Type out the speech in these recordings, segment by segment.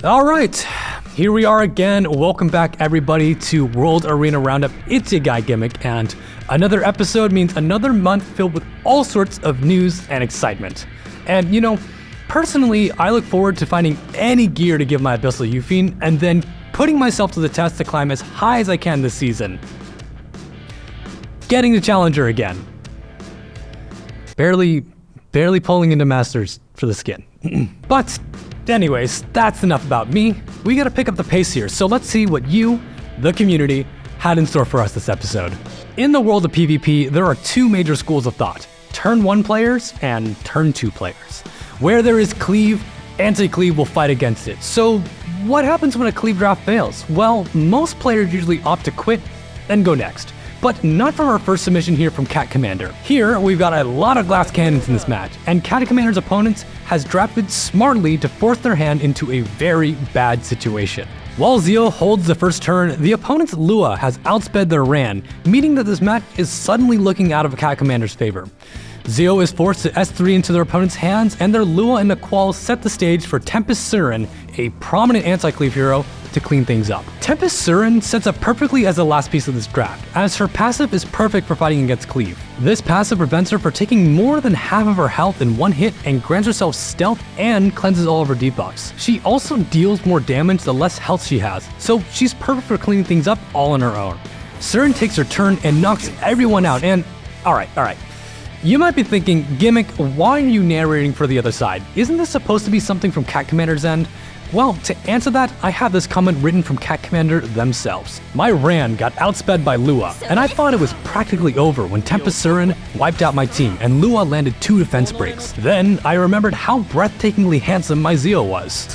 All right, here we are again. Welcome back everybody to World Arena Roundup. It's your guy Gimmick, and another episode means another month filled with all sorts of news and excitement. And you know, personally, I look forward to finding any gear to give my Abyssal Euphine and then putting myself to the test to climb as high as I can this season. Getting the Challenger again. Barely pulling into Masters for the skin. But anyways, that's enough about me. We gotta pick up the pace here, so let's see what you, the community, had in store for us this episode. In the world of PvP, there are two major schools of thought: Turn 1 players and Turn 2 players. Where there is cleave, anti-cleave will fight against it. So what happens when a cleave draft fails? Well, most players usually opt to quit and go next. But not from our first submission here from Cat Commander. Here, we've got a lot of glass cannons in this match, and Cat Commander's opponents has drafted smartly to force their hand into a very bad situation. While Zio holds the first turn, the opponent's Lua has outsped their Ran, meaning that this match is suddenly looking out of Cat Commander's favor. Zio is forced to S3 into their opponent's hands, and their Lua and Naqual set the stage for Tempest Surin, a prominent anti-cleave hero, to clean things up. Tempest Surin sets up perfectly as the last piece of this draft, as her passive is perfect for fighting against cleave. This passive prevents her from taking more than half of her health in one hit and grants herself stealth and cleanses all of her debuffs. She also deals more damage the less health she has, so she's perfect for cleaning things up all on her own. Surin takes her turn and knocks everyone out, and alright. You might be thinking, Gimmick, why are you narrating for the other side? Isn't this supposed to be something from Cat Commander's end? Well, to answer that, I have this comment written from Cat Commander themselves. My Ran got outsped by Lua, and I thought it was practically over when Tempest Surin wiped out my team and Lua landed 2 defense breaks. Then, I remembered how breathtakingly handsome my Zio was.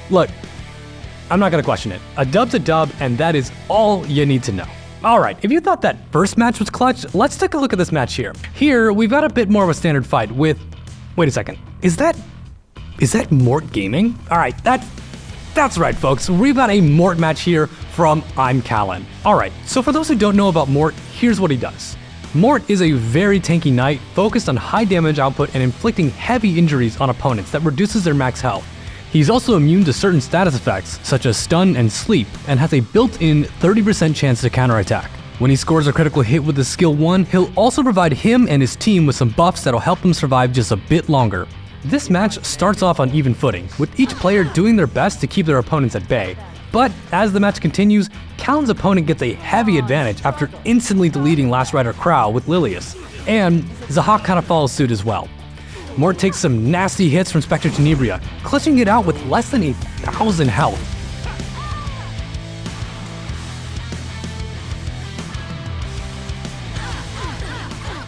Look, I'm not gonna question it. A dub's a dub, and that is all you need to know. Alright, if you thought that first match was clutch, let's take a look at this match here. Here, we've got a bit more of a standard fight with... Wait a second. Is that Mort Gaming? Alright, that's right, folks. We've got a Mort match here from I'm Callan. Alright, so for those who don't know about Mort, here's what he does. Mort is a very tanky knight focused on high damage output and inflicting heavy injuries on opponents that reduces their max health. He's also immune to certain status effects, such as stun and sleep, and has a built-in 30% chance to counterattack. When he scores a critical hit with his skill 1, he'll also provide him and his team with some buffs that'll help them survive just a bit longer. This match starts off on even footing, with each player doing their best to keep their opponents at bay. But as the match continues, Callan's opponent gets a heavy advantage after instantly deleting Last Rider Crow with Lilius, and Zahak kind of follows suit as well. Mort takes some nasty hits from Spectre Tenebria, clutching it out with less than 1,000 health.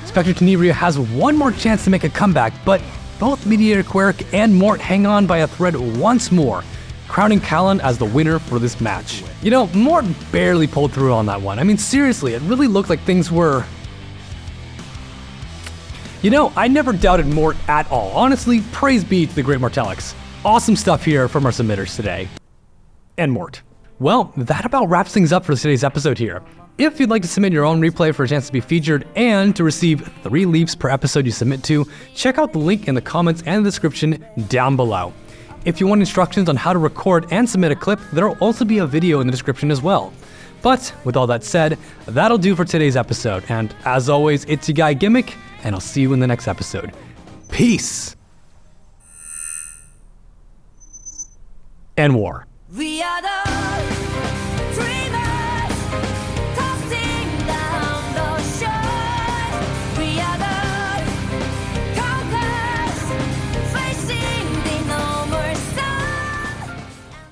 Spectre Tenebria has one more chance to make a comeback, but both Mediator Quirk and Mort hang on by a thread once more, crowning Callan as the winner for this match. You know, Mort barely pulled through on that one. I mean, seriously, it really looked like things were... You know, I never doubted Mort at all. Honestly, praise be to the great Mortelix. Awesome stuff here from our submitters today. And Mort. Well, that about wraps things up for today's episode here. If you'd like to submit your own replay for a chance to be featured and to receive 3 leaps per episode you submit to, check out the link in the comments and the description down below. If you want instructions on how to record and submit a clip, there will also be a video in the description as well. But with all that said, that'll do for today's episode. And as always, it's your guy Gimmick, and I'll see you in the next episode. Peace! And war. We are the